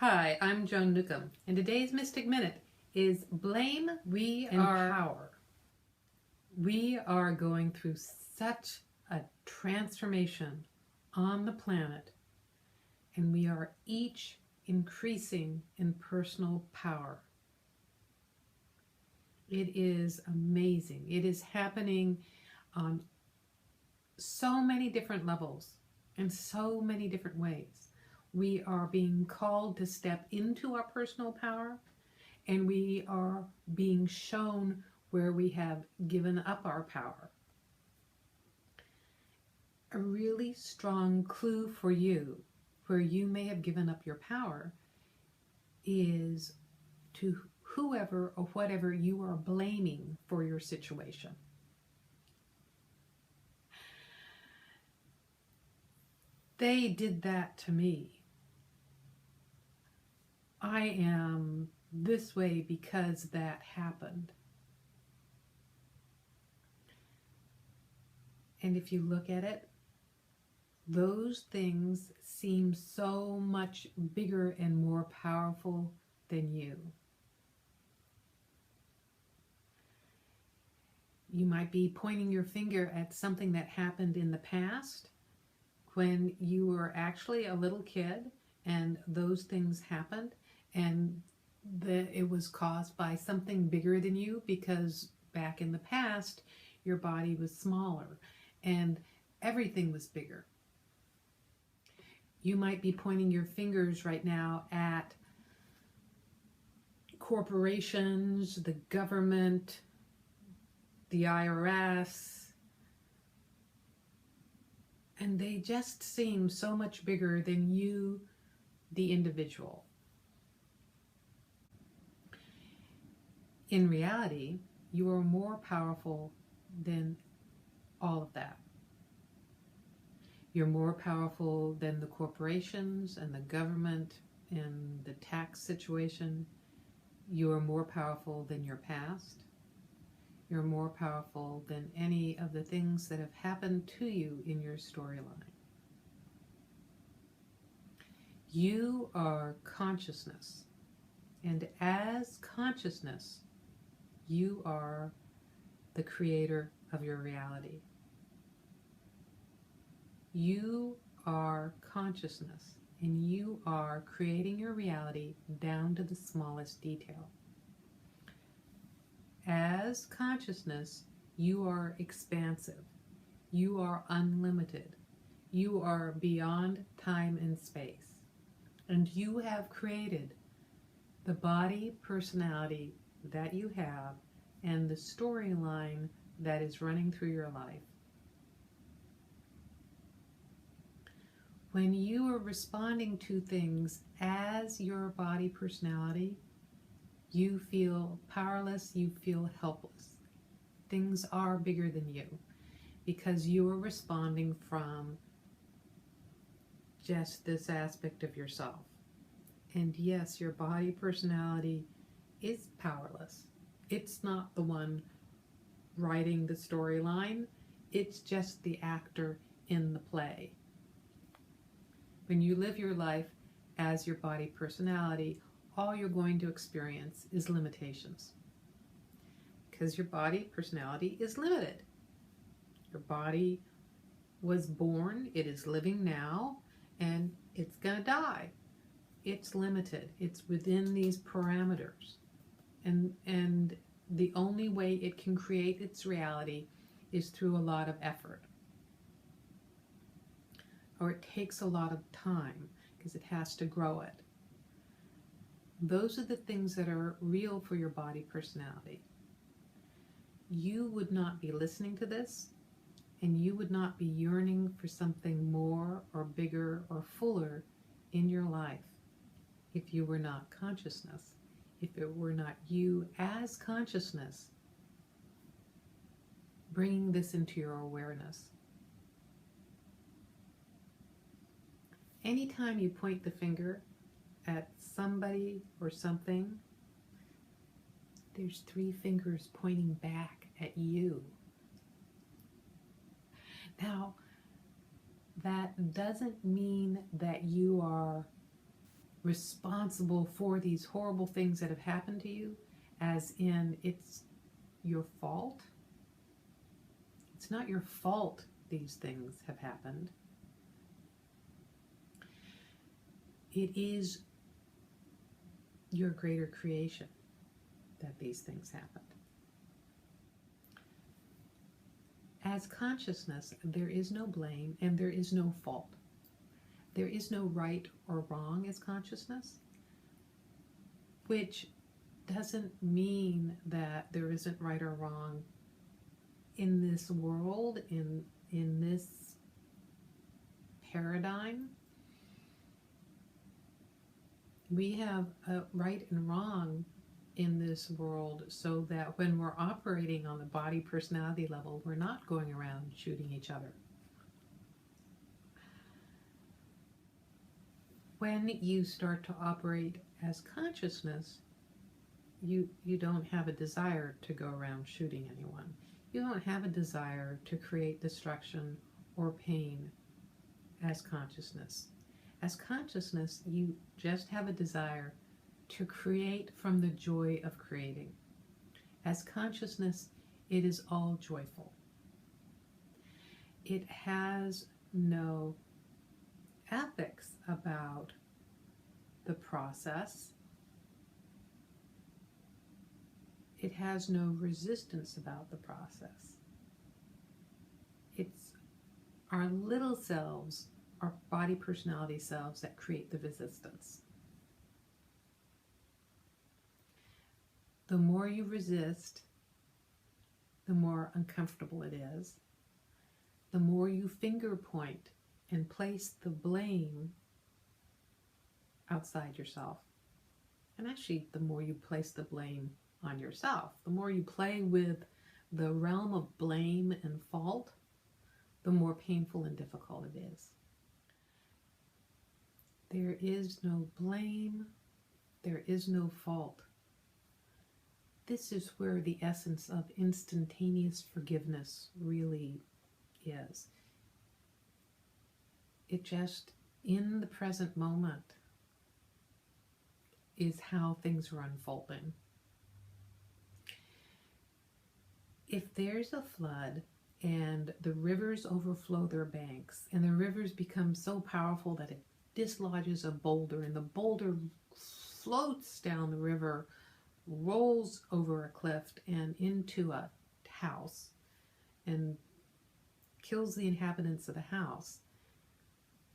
Hi, I'm Joan Newcomb, and today's Mystic Minute is blame and power. We are going through such a transformation on the planet, and we are each increasing in personal power. It is amazing. It is happening on so many different levels in so many different ways. We are being called to step into our personal power, and we are being shown where we have given up our power. A really strong clue for you where you may have given up your power is to whoever or whatever you are blaming for your situation. They did that to me. I am this way because that happened. And if you look at it, those things seem so much bigger and more powerful than you. You might be pointing your finger at something that happened in the past when you were actually a little kid and those things happened, and it was caused by something bigger than you because back in the past your body was smaller and everything was bigger. You might be pointing your fingers right now at corporations, the government, the IRS, and they just seem so much bigger than you, the individual. In reality, you are more powerful than all of that. You're more powerful than the corporations and the government and the tax situation. You are more powerful than your past. You're more powerful than any of the things that have happened to you in your storyline. You are consciousness, and as consciousness, you are the creator of your reality. You are consciousness, and you are creating your reality down to the smallest detail. As consciousness, you are expansive. You are unlimited. You are beyond time and space. And you have created the body, personality that you have and the storyline that is running through your life. When you are responding to things as your body, personality, you feel powerless, you feel helpless. Things are bigger than you because you are responding from just this aspect of yourself. And yes, your body, personality is powerless. It's not the one writing the storyline. It's just the actor in the play. When you live your life as your body, personality, all you're going to experience is limitations. Because your body, personality is limited. Your body was born, it is living now, and it's going to die. It's limited. It's within these parameters. And the only way it can create its reality is through a lot of effort. Or it takes a lot of time because it has to grow it. Those are the things that are real for your body, personality. You would not be listening to this, and you would not be yearning for something more or bigger or fuller in your life if you were not consciousness, if it were not you as consciousness bringing this into your awareness. Anytime you point the finger at somebody or something, there's 3 fingers pointing back at you. Now, that doesn't mean that you are responsible for these horrible things that have happened to you, as in it's your fault. It's not your fault these things have happened. It is your greater creation that these things happened. As consciousness, there is no blame and there is no fault. There is no right or wrong as consciousness, which doesn't mean that there isn't right or wrong in this world, in this paradigm. We have a right and wrong in this world so that when we're operating on the body personality level, we're not going around shooting each other. When you start to operate as consciousness, you don't have a desire to go around shooting anyone. You don't have a desire to create destruction or pain as consciousness. As consciousness, you just have a desire to create from the joy of creating. As consciousness, it is all joyful. It has no ethics about the process. It has no resistance about the process. It's our little selves, our body personality selves, that create the resistance. The more you resist, the more uncomfortable it is. The more you finger point and place the blame outside yourself. And actually, the more you place the blame on yourself, the more you play with the realm of blame and fault, the more painful and difficult it is. There is no blame, there is no fault. This is where the essence of instantaneous forgiveness really is. It just, in the present moment, is how things are unfolding. If there's a flood and the rivers overflow their banks and the rivers become so powerful that it dislodges a boulder and the boulder floats down the river, rolls over a cliff and into a house and kills the inhabitants of the house,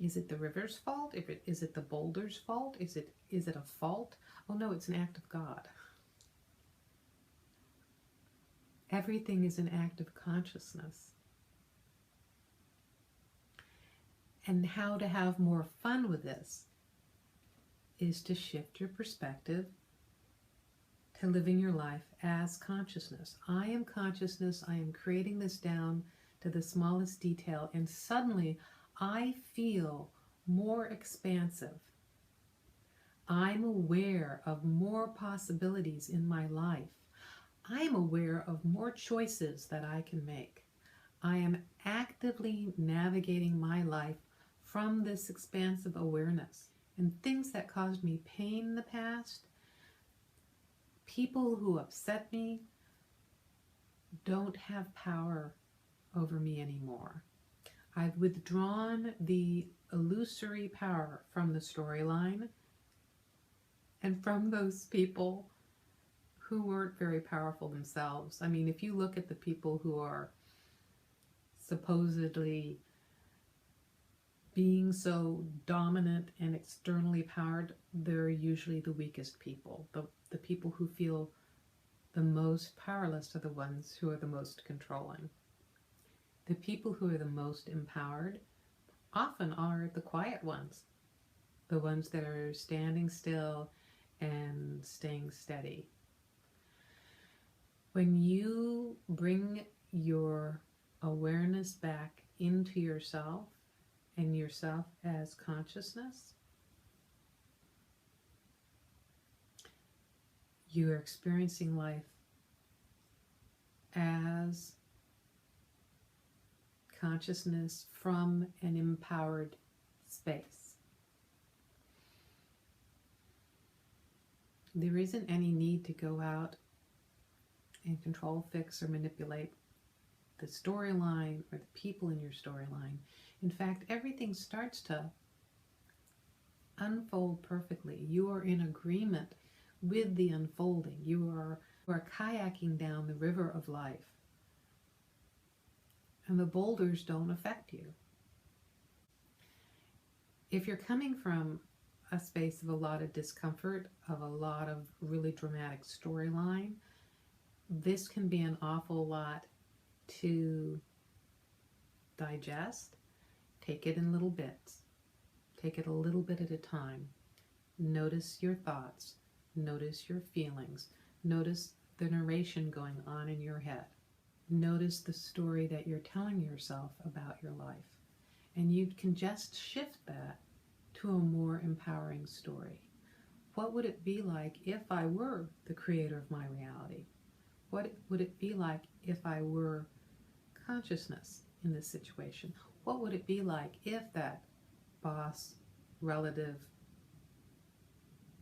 is it the river's fault? Is it the boulder's fault? Is it a fault? Oh no, it's an act of God. Everything is an act of consciousness. And how to have more fun with this is to shift your perspective to living your life as consciousness. I am consciousness. I am creating this down to the smallest detail, and suddenly I feel more expansive. I'm aware of more possibilities in my life. I'm aware of more choices that I can make. I am actively navigating my life from this expansive awareness. And things that caused me pain in the past, people who upset me, don't have power over me anymore. I've withdrawn the illusory power from the storyline and from those people who weren't very powerful themselves. I mean, if you look at the people who are supposedly being so dominant and externally powered, they're usually the weakest people. The people who feel the most powerless are the ones who are the most controlling. The people who are the most empowered often are the quiet ones, the ones that are standing still and staying steady. When you bring your awareness back into yourself and yourself as consciousness, you are experiencing life as consciousness from an empowered space. There isn't any need to go out and control, fix, or manipulate the storyline or the people in your storyline. In fact, everything starts to unfold perfectly. You are in agreement with the unfolding. You are kayaking down the river of life. And the boulders don't affect you. If you're coming from a space of a lot of discomfort, of a lot of really dramatic storyline, this can be an awful lot to digest. Take it in little bits. Take it a little bit at a time. Notice your thoughts. Notice your feelings. Notice the narration going on in your head. Notice the story that you're telling yourself about your life. And you can just shift that to a more empowering story. What would it be like if I were the creator of my reality? What would it be like if I were consciousness in this situation? What would it be like if that boss, relative,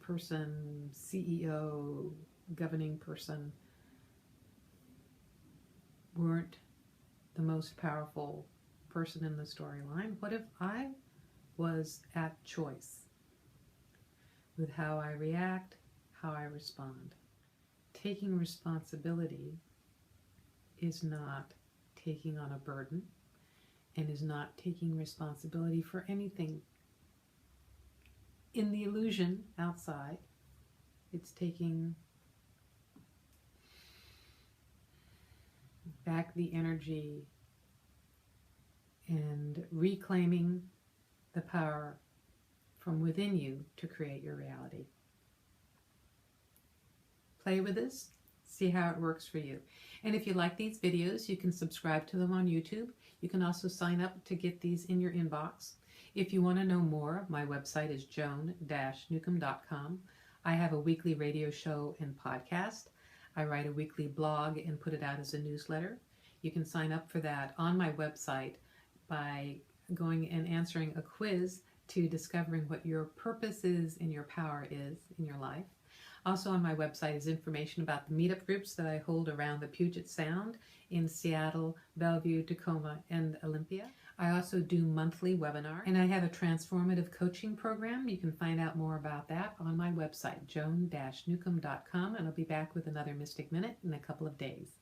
person, CEO, governing person weren't the most powerful person in the storyline? What if I was at choice with how I react, how I respond? Taking responsibility is not taking on a burden and is not taking responsibility for anything in the illusion outside. It's taking back the energy and reclaiming the power from within you to create your reality. Play with this, see how it works for you. And if you like these videos, you can subscribe to them on YouTube. You can also sign up to get these in your inbox. If you want to know more, my website is joan-newcomb.com. I have a weekly radio show and podcast. I write a weekly blog and put it out as a newsletter. You can sign up for that on my website by going and answering a quiz to discovering what your purpose is and your power is in your life. Also on my website is information about the meetup groups that I hold around the Puget Sound in Seattle, Bellevue, Tacoma, and Olympia. I also do monthly webinars, and I have a transformative coaching program. You can find out more about that on my website, joan-newcomb.com, and I'll be back with another Mystic Minute in a couple of days.